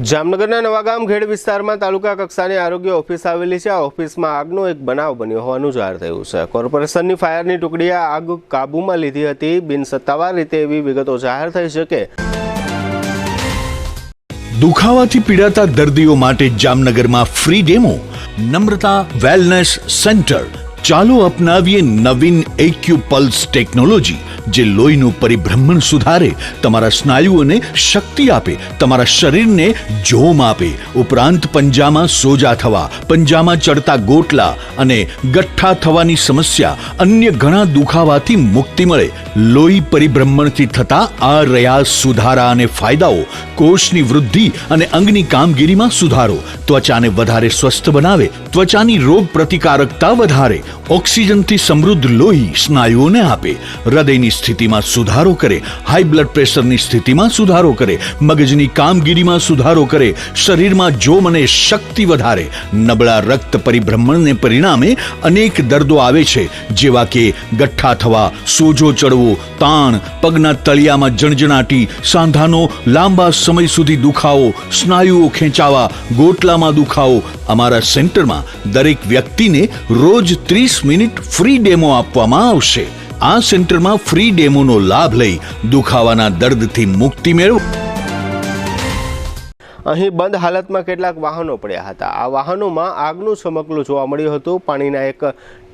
જામનગરના નવાગામ ખેડ વિસ્તારમાં તાલુકા કક્ષાની આરોગ્ય ઓફિસ આવેલી છે। આ ઓફિસમાં આગનો એક બનાવ બન્યો હોવાનું જાહેર થયું છે। કોર્પોરેશનની ફાયરની ટુકડીએ આગ કાબૂમાં લીધી હતી। બિનસત્તાવાર રીતે એવી વિગતો જાહેર થઈ છે કે દુખાવાથી પીડાતા દર્દીઓ માટે જામનગરમાં ફ્રી ડેમો। નમ્રતા વેલનેસ સેન્ટર। ચાલો અપનાવીએ નવીન એક્યુપલ્સ ટેકનોલોજી, જે લોહીનું પરિભ્રમણ સુધારે, તમારા સ્નાયુઓને શક્તિ આપે, તમારા શરીરને જોમ આપે, ઉપરાંત પંજામાં સોજા થવા, પંજામાં ચડતા ગોટલા અને ગઠ્ઠા થવાની સમસ્યા, અન્ય ઘણા દુખાવાથી મુક્તિ મળે। લોહી પરિભ્રમણથી થતા આ રહ્યા સુધારા અને ફાયદાઓ। કોષની વૃદ્ધિ અને અંગની કામગીરીમાં સુધારો, ત્વચાને વધારે સ્વસ્થ બનાવે, ત્વચાની રોગ પ્રતિકારકતા વધારે, ઓક્સિજનથી સમૃદ્ધ લોહી સ્નાયુઓને આપે, હૃદયની સ્થિતિમાં સુધારો કરે, હાઈ બ્લડ પ્રેશરની સ્થિતિમાં સુધારો કરે, મગજની કામગીરીમાં સુધારો કરે, શરીરમાં જોમ અને શક્તિ વધારે। નબળા રક્ત પરિભ્રમણને પરિણામે અનેક દર્દો આવે છે, જેવા કે ગઠ્ઠા થવા, સોજો ચડવો, તાણ, પગના તળિયામાં જણજણાટી, સાંધાનો લાંબા સમય સુધી દુખાવો, સ્નાયુઓ ખેંચાવા, ગોટલામાં દુખાવો। અમારા સેન્ટરમાં દરેક વ્યક્તિને રોજ 30 મિનિટ ફ્રી ડેમો આપવામાં આવશે। આ સેન્ટરમાં ફ્રી ડેમોનો લાભ લઈ દુખાવાના દર્દથી મુક્તિ મેળવો। અહીં બંધ હાલતમાં કેટલાક વાહનો પડ્યા હતા। આ વાહનોમાં આગનું ચમકલું જોવા મળ્યું હતું। પાણીના એક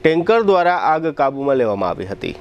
ટેન્કર દ્વારા આગ કાબૂમાં લેવામાં આવી હતી।